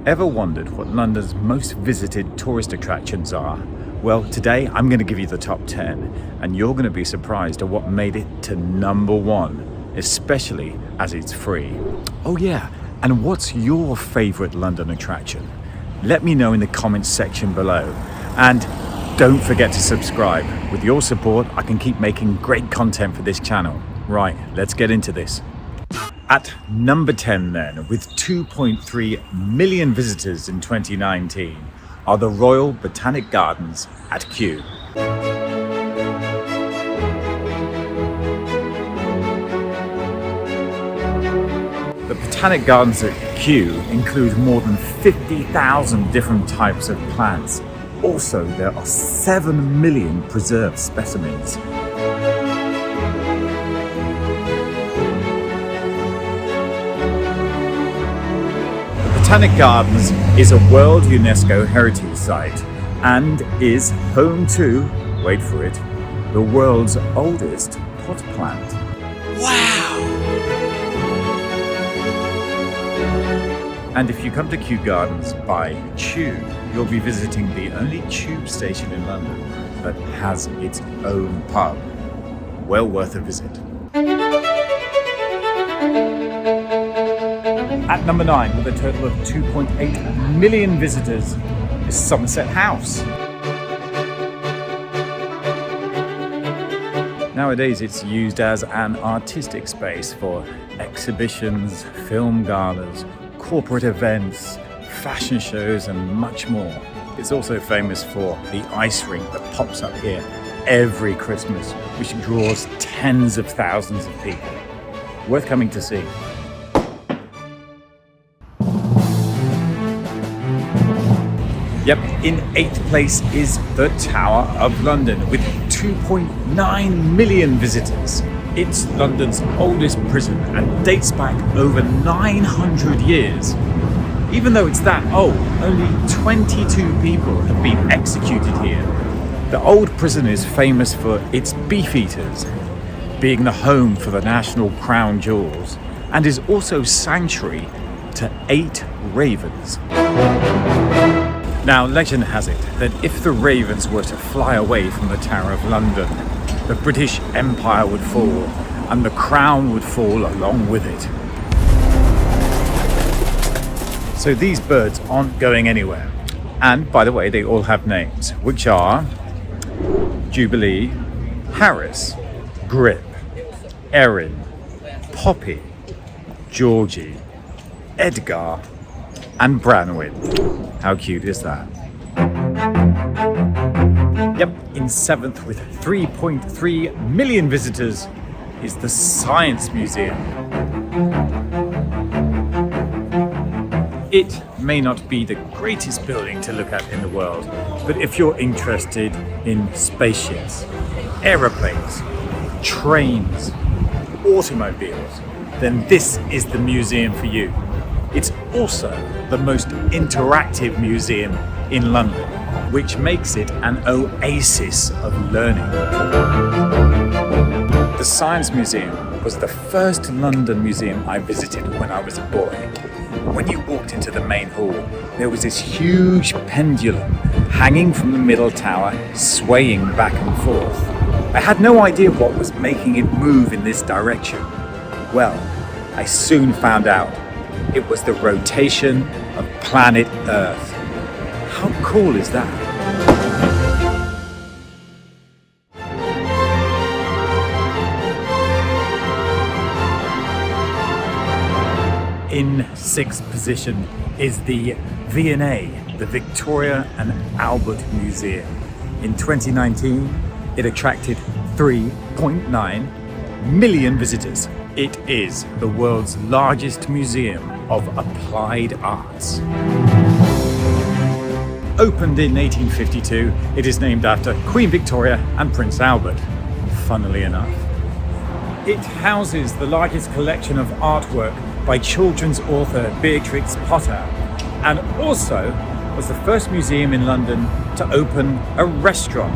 Ever wondered what London's most visited tourist attractions are? Well, today I'm going to give you the top 10, and you're going to be surprised at what made it to number one, especially as it's free. Oh yeah, and what's your favourite London attraction? Let me know in the comments section below. And don't forget to subscribe. With your support, I can keep making great content for this channel. Right, let's get into this. At number 10 then, with 2.3 million visitors in 2019, are the Royal Botanic Gardens at Kew. The Botanic Gardens at Kew include more than 50,000 different types of plants. Also, there are 7 million preserved specimens. Botanic Gardens is a World UNESCO Heritage Site and is home to, wait for it, the world's oldest pot plant. Wow! And if you come to Kew Gardens by tube, you'll be visiting the only tube station in London that has its own pub. Well worth a visit. At number 9, with a total of 2.8 million visitors, is Somerset House. Nowadays it's used as an artistic space for exhibitions, film galas, corporate events, fashion shows and much more. It's also famous for the ice rink that pops up here every Christmas, which draws tens of thousands of people. Worth coming to see. Yep, in 8th place is the Tower of London with 2.9 million visitors. It's London's oldest prison and dates back over 900 years. Even though it's that old, only 22 people have been executed here. The old prison is famous for its beef eaters, being the home for the national crown jewels, and is also sanctuary to 8 ravens. Now, legend has it that if the ravens were to fly away from the Tower of London, the British Empire would fall and the crown would fall along with it. So these birds aren't going anywhere. And by the way, they all have names, which are Jubilee, Harris, Grip, Erin, Poppy, Georgie, Edgar, and Branwyn. How cute is that? Yep, in 7th with 3.3 million visitors is the Science Museum. It may not be the greatest building to look at in the world, but if you're interested in spaceships, aeroplanes, trains, automobiles, then this is the museum for you. It's also the most interactive museum in London, which makes it an oasis of learning. The Science Museum was the first London museum I visited when I was a boy. When you walked into the main hall, there was this huge pendulum hanging from the middle tower, swaying back and forth. I had no idea what was making it move in this direction. Well, I soon found out. It was the rotation of planet Earth. How cool is that? In 6th position is the V&A, the Victoria and Albert Museum. In 2019, it attracted 3.9 million visitors. It is the world's largest museum of applied arts. Opened in 1852, it is named after Queen Victoria and Prince Albert, funnily enough. It houses the largest collection of artwork by children's author Beatrix Potter, and also was the first museum in London to open a restaurant.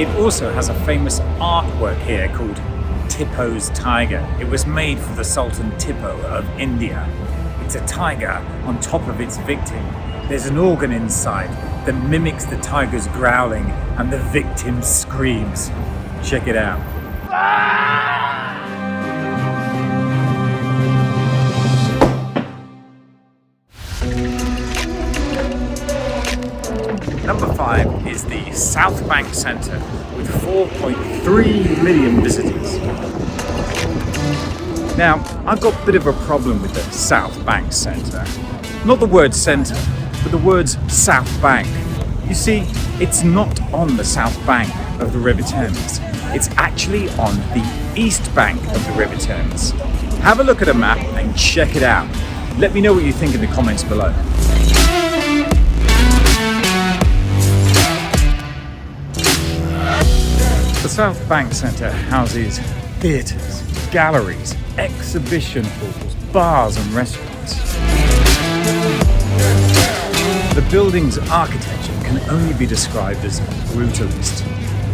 It also has a famous artwork here called Tipu's tiger. It was made for the Sultan Tipu of India. It's a tiger on top of its victim. There's an organ inside that mimics the tiger's growling and the victim screams. Check it out. Number 5 is the South Bank Centre with 4.3 million visitors. Now, I've got a bit of a problem with the South Bank Centre. Not the word centre, but the words South Bank. You see, it's not on the south bank of the River Thames. It's actually on the east bank of the River Thames. Have a look at a map and check it out. Let me know what you think in the comments below. The South Bank Centre houses theatres, galleries, exhibition halls, bars and restaurants. The building's architecture can only be described as brutalist.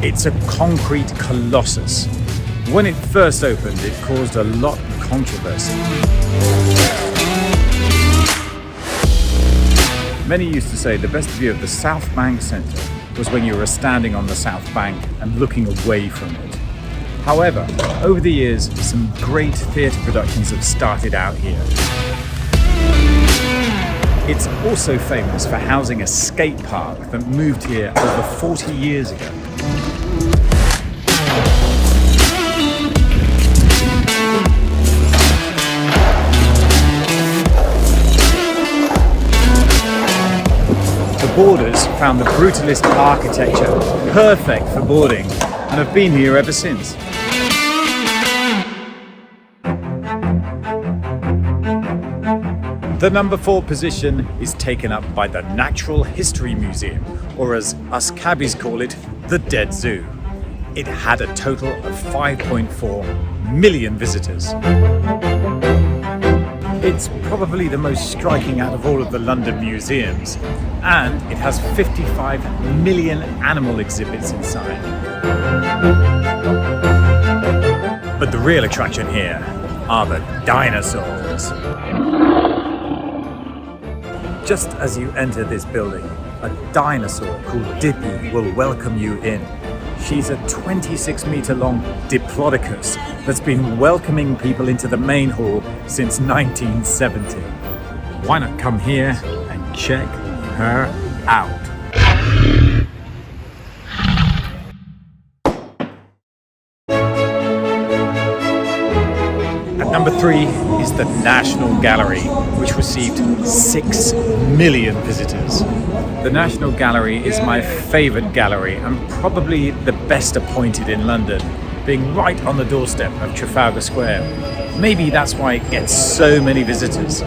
It's a concrete colossus. When it first opened, it caused a lot of controversy. Many used to say the best view of the South Bank Centre was when you were standing on the South Bank and looking away from it. However, over the years, some great theatre productions have started out here. It's also famous for housing a skate park that moved here over 40 years ago. The boarders found the brutalist architecture perfect for boarding and have been here ever since. The number 4 position is taken up by the Natural History Museum, or as us cabbies call it, the Dead Zoo. It had a total of 5.4 million visitors. It's probably the most striking out of all of the London museums, and it has 55 million animal exhibits inside. But the real attraction here are the dinosaurs. Just as you enter this building, a dinosaur called Dippy will welcome you in. She's a 26-meter long diplodocus that's been welcoming people into the main hall since 1970. Why not come here and check her out? At number 3 is the National Gallery, which received 6 million visitors. The National Gallery is my favourite gallery and probably the best appointed in London, being right on the doorstep of Trafalgar Square. Maybe that's why it gets so many visitors.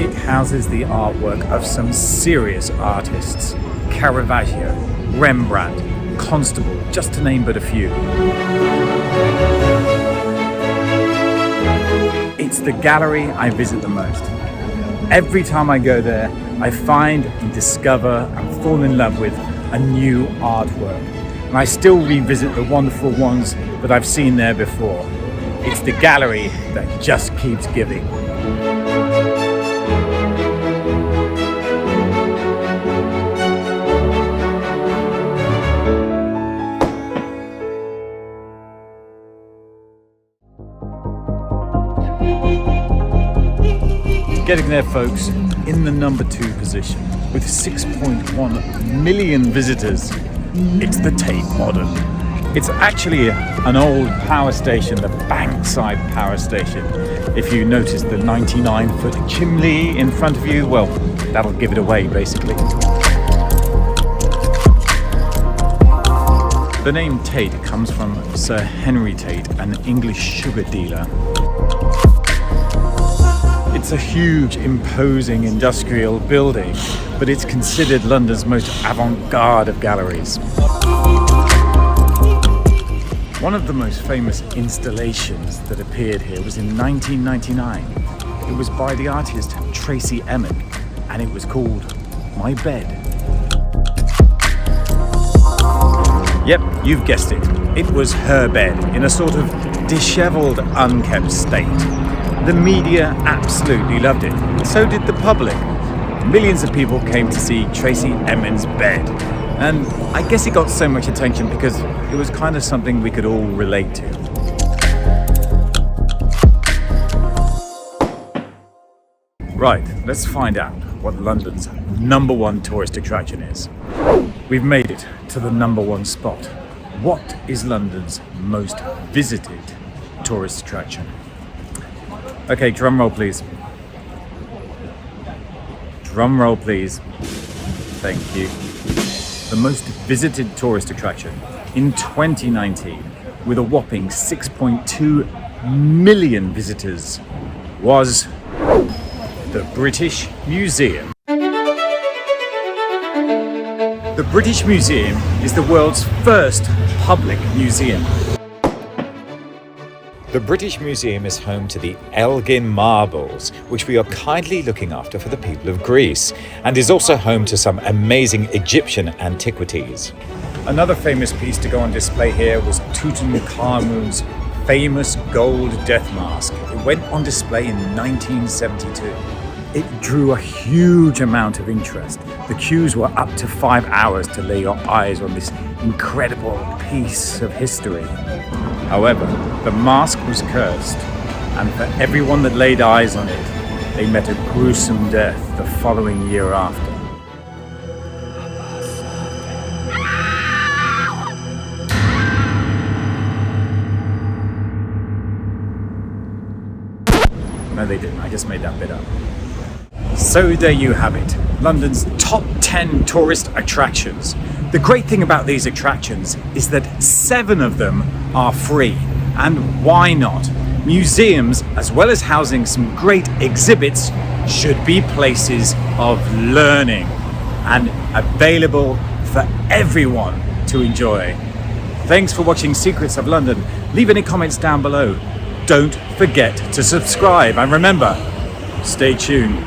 It houses the artwork of some serious artists: Caravaggio, Rembrandt, Constable, just to name but a few. It's the gallery I visit the most. Every time I go there, I find and discover and fall in love with a new artwork. And I still revisit the wonderful ones that I've seen there before. It's the gallery that just keeps giving. Getting there, folks, in the number 2 position with 6.1 million visitors. It's the Tate Modern. It's actually an old power station, the Bankside Power Station. If you notice the 99-foot chimney in front of you, well, that'll give it away, basically. The name Tate comes from Sir Henry Tate, an English sugar dealer. It's a huge, imposing industrial building, but it's considered London's most avant-garde of galleries. One of the most famous installations that appeared here was in 1999. It was by the artist Tracey Emin, and it was called My Bed. Yep, you've guessed it. It was her bed in a sort of dishevelled, unkempt state. The media absolutely loved it. So did the public. Millions of people came to see Tracey Emin's bed. And I guess it got so much attention because it was kind of something we could all relate to. Right, let's find out what London's #1 tourist attraction is. We've made it to the #1 spot. What is London's most visited tourist attraction? Okay, drum roll please. Drum roll please. Thank you. The most visited tourist attraction in 2019, with a whopping 6.2 million visitors, was the British Museum. The British Museum is the world's first public museum. The British Museum is home to the Elgin marbles, which we are kindly looking after for the people of Greece, and is also home to some amazing Egyptian antiquities. Another famous piece to go on display here was Tutankhamun's famous gold death mask. It went on display in 1972. It drew a huge amount of interest. The queues were up to 5 hours to lay your eyes on this incredible piece of history. However, the mask was cursed, and for everyone that laid eyes on it, they met a gruesome death the following year after. No, they didn't. I just made that bit up. So there you have it, London's top 10 tourist attractions. The great thing about these attractions is that 7 of them are free. And why not? Museums, as well as housing some great exhibits, should be places of learning and available for everyone to enjoy. Thanks for watching Secrets of London. Leave any comments down below. Don't forget to subscribe, and remember, stay tuned.